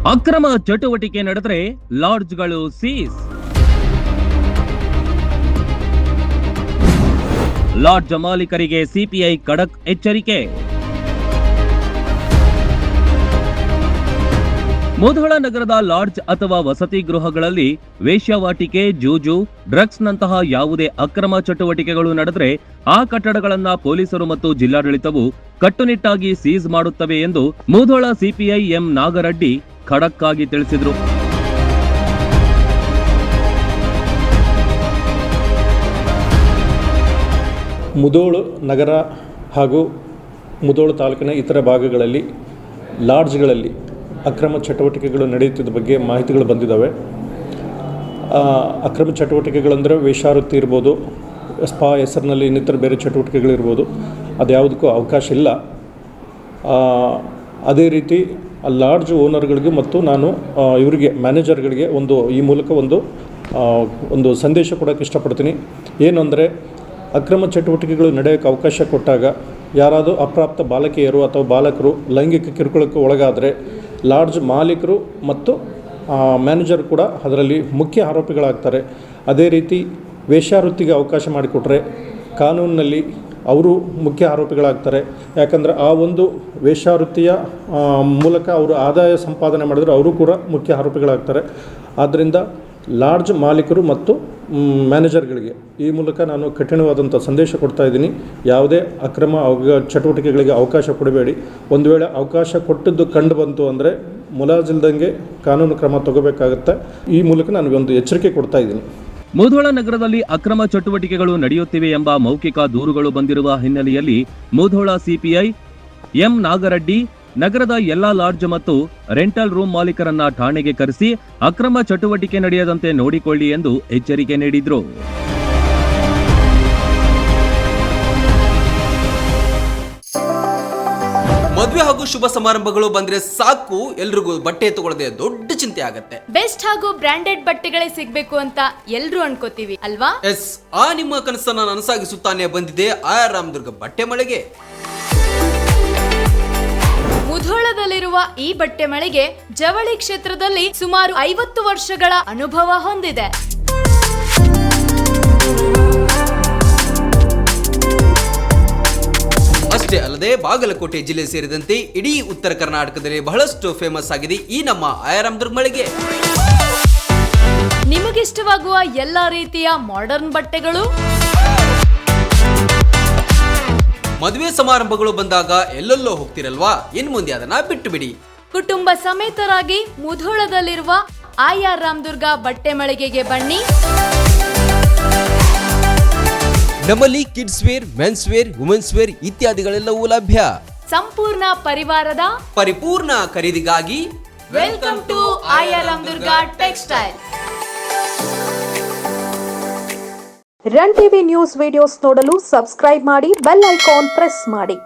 ಅಕ್ರಮ ಚಟುವಟಿಕೆ ನಡೆದರೆ ಲಾಡ್ಜ್ಗಳು ಸೀಸ್. ಲಾಡ್ಜ್ ಮಾಲೀಕರಿಗೆ ಸಿಪಿಐ ಖಡಕ್ ಎಚ್ಚರಿಕೆ. ಮುಧೋಳ ನಗರದ ಲಾಡ್ಜ್ ಅಥವಾ ವಸತಿ ಗೃಹಗಳಲ್ಲಿ ವೇಶ್ಯಾವಾಟಿಕೆ, ಜೂಜು, ಡ್ರಗ್ಸ್ ನಂತಹ ಯಾವುದೇ ಅಕ್ರಮ ಚಟುವಟಿಕೆಗಳು ನಡೆದರೆ ಆ ಕಟ್ಟಡಗಳನ್ನ ಪೊಲೀಸರು ಮತ್ತು ಜಿಲ್ಲಾಡಳಿತವು ಕಟ್ಟುನಿಟ್ಟಾಗಿ ಸೀಸ್ ಮಾಡುತ್ತವೆ ಎಂದು ಮುಧೋಳ ಸಿಪಿಐ ಎಂ ನಾಗರಡ್ಡಿ ಖಡಕ್ ಆಗಿ ತಿಳಿಸಿದರು. ಮುಧೋಳ ನಗರ ಹಾಗೂ ಮುಧೋಳ ತಾಲೂಕಿನ ಇತರ ಭಾಗಗಳಲ್ಲಿ ಲಾಡ್ಜ್ಗಳಲ್ಲಿ ಅಕ್ರಮ ಚಟುವಟಿಕೆಗಳು ನಡೆಯುತ್ತಿದ್ದ ಬಗ್ಗೆ ಮಾಹಿತಿಗಳು ಬಂದಿದ್ದಾವೆ. ಅಕ್ರಮ ಚಟುವಟಿಕೆಗಳಂದರೆ ವೇಶ್ಯಾವೃತ್ತಿ ಇರ್ಬೋದು, ಸ್ಪಾ ಹೆಸರಿನಲ್ಲಿ ಇನ್ನಿತರ ಬೇರೆ ಚಟುವಟಿಕೆಗಳಿರ್ಬೋದು, ಅದ್ಯಾವುದಕ್ಕೂ ಅವಕಾಶ ಇಲ್ಲ. ಅದೇ ರೀತಿ ಲಾಡ್ಜ್ ಓನರ್ಗಳಿಗೆ ಮತ್ತು ನಾನು ಇವರಿಗೆ ಮ್ಯಾನೇಜರ್ಗಳಿಗೆ ಈ ಮೂಲಕ ಒಂದು ಸಂದೇಶ ಕೊಡೋಕ್ಕೆ ಇಷ್ಟಪಡ್ತೀನಿ. ಏನು ಅಂದರೆ, ಅಕ್ರಮ ಚಟುವಟಿಕೆಗಳು ನಡೆಯೋಕ್ಕೆ ಅವಕಾಶ ಕೊಟ್ಟಾಗ ಯಾರಾದರೂ ಅಪ್ರಾಪ್ತ ಬಾಲಕಿಯರು ಅಥವಾ ಬಾಲಕರು ಲೈಂಗಿಕ ಕಿರುಕುಳಕ್ಕೆ ಒಳಗಾದರೆ ಲಾಡ್ಜ್ ಮಾಲೀಕರು ಮತ್ತು ಮ್ಯಾನೇಜರ್ ಕೂಡ ಅದರಲ್ಲಿ ಮುಖ್ಯ ಆರೋಪಿಗಳಾಗ್ತಾರೆ. ಅದೇ ರೀತಿ ವೇಶ್ಯಾವೃತ್ತಿಗೆ ಅವಕಾಶ ಮಾಡಿಕೊಟ್ರೆ ಕಾನೂನಿನಲ್ಲಿ ಅವರು ಮುಖ್ಯ ಆರೋಪಿಗಳಾಗ್ತಾರೆ. ಯಾಕಂದರೆ ಆ ಒಂದು ವೇಶ್ಯಾವೃತ್ತಿಯ ಮೂಲಕ ಅವರು ಆದಾಯ ಸಂಪಾದನೆ ಮಾಡಿದ್ರೆ ಅವರು ಕೂಡ ಮುಖ್ಯ ಆರೋಪಿಗಳಾಗ್ತಾರೆ. ಆದ್ದರಿಂದ ಲಾಡ್ಜ್ ಮಾಲೀಕರು ಮತ್ತು ಮ್ಯಾನೇಜರ್ಗಳಿಗೆ ಈ ಮೂಲಕ ನಾನು ಕಠಿಣವಾದಂಥ ಸಂದೇಶ ಕೊಡ್ತಾ ಇದ್ದೀನಿ. ಯಾವುದೇ ಅಕ್ರಮ ಚಟುವಟಿಕೆಗಳಿಗೆ ಅವಕಾಶ ಕೊಡಬೇಡಿ. ಒಂದು ವೇಳೆ ಅವಕಾಶ ಕೊಟ್ಟದ್ದು ಕಂಡು ಬಂತು ಅಂದರೆ ಮುಲಾಜಿಲ್ದಂಗೆ ಕಾನೂನು ಕ್ರಮ ತಗೋಬೇಕಾಗುತ್ತೆ. ಈ ಮೂಲಕ ನಾನು ಒಂದು ಎಚ್ಚರಿಕೆ ಕೊಡ್ತಾ ಇದ್ದೀನಿ. ಮುಧೋಳ ನಗರದಲ್ಲಿ ಅಕ್ರಮ ಚಟುವಟಿಕೆಗಳು ನಡೆಯುತ್ತಿವೆ ಎಂಬ ಮೌಖಿಕ ದೂರುಗಳು ಬಂದಿರುವ ಹಿನ್ನೆಲೆಯಲ್ಲಿ ಮುಧೋಳ ಸಿಪಿಐ ಎಂ ನಾಗರಡ್ಡಿ ನಗರದ ಎಲ್ಲಾ ಲಾಡ್ಜ್ ಮತ್ತು ರೆಂಟಲ್ ರೂಮ್ ಮಾಲೀಕರನ್ನ ಠಾಣೆಗೆ ಕರೆಸಿ ಅಕ್ರಮ ಚಟುವಟಿಕೆ ನಡೆಯದಂತೆ ನೋಡಿಕೊಳ್ಳಿ ಎಂದು ಎಚ್ಚರಿಕೆ ನೀಡಿದ್ರು. ಮದುವೆ ಹಾಗೂ ಶುಭ ಸಮಾರಂಭಗಳು ಬಂದ್ರೆ ಸಾಕು, ಎಲ್ರಿಗೂ ಬಟ್ಟೆ ತಗೊಳ್ಳದೆ ದೊಡ್ಡ ಚಿಂತೆ ಆಗತ್ತೆ. ಬೆಸ್ಟ್ ಹಾಗೂ ಬ್ರಾಂಡೆಡ್ ಬಟ್ಟೆಗಳೇ ಸಿಗ್ಬೇಕು ಅಂತ ಎಲ್ರು ಅನ್ಕೋತೀವಿ ಅಲ್ವಾ? ಎಸ್, ಆ ನಿಮ್ಮ ಕನಸನ್ನ ನನಸಾಗಿಸುತ್ತಾನೆ ಬಂದಿದೆ ಆರ್ ರಾಮದುರ್ಗ ಬಟ್ಟೆ ಮಳೆಗೆ. ಮುಧೋಳದಲ್ಲಿರುವ ಈ ಬಟ್ಟೆ ಮಳಿಗೆ ಜವಳಿ ಕ್ಷೇತ್ರದಲ್ಲಿ ಸುಮಾರು 50 ವರ್ಷಗಳ ಅನುಭವ ಹೊಂದಿದೆ. ಅಷ್ಟೇ ಅಲ್ಲದೆ ಬಾಗಲಕೋಟೆ ಜಿಲ್ಲೆ ಸೇರಿದಂತೆ ಇಡೀ ಉತ್ತರ ಕರ್ನಾಟಕದಲ್ಲಿ ಬಹಳಷ್ಟು ಫೇಮಸ್ ಆಗಿದೆ ಈ ನಮ್ಮ ಆಯರಾಮದುರ್ಗ ಮಳಿಗೆ. ನಿಮಗಿಷ್ಟವಾಗುವ ಎಲ್ಲಾ ರೀತಿಯ ಮಾಡರ್ನ್ ಬಟ್ಟೆಗಳು, ಮದುವೆ ಸಮಾರಂಭಗಳು ಬಂದಾಗ ಎಲ್ಲೆಲ್ಲೋ ಹೋಗ್ತಿರಲ್ವಾ, ಇನ್ನು ಮುಂದೆ ಅದನ್ನ ಬಿಟ್ಟು ಬಿಡಿ. ಕುಟುಂಬ ಸಮೇತರಾಗಿ ಮುಧೋಳದಲ್ಲಿರುವ ಆರ್ ರಾಮದುರ್ಗ ಬಟ್ಟೆ ಮಳಿಗೆಗೆ ಬನ್ನಿ. ನಮ್ಮಲ್ಲಿ kids wear, men's wear, women's wear ಇತ್ಯಾದಿಗಳೆಲ್ಲವೂ ಲಭ್ಯ. ಸಂಪೂರ್ಣ ಪರಿವಾರದ ಪರಿಪೂರ್ಣ ಖರೀದಿಗಾಗಿ welcome to R Ramadurga textile. Run TV news videos ನೋಡಲು ಸಬ್ಸ್ಕ್ರೈಬ್ ಮಾಡಿ, ಬೆಲ್ ಐಕಾನ್ ಪ್ರೆಸ್ ಮಾಡಿ.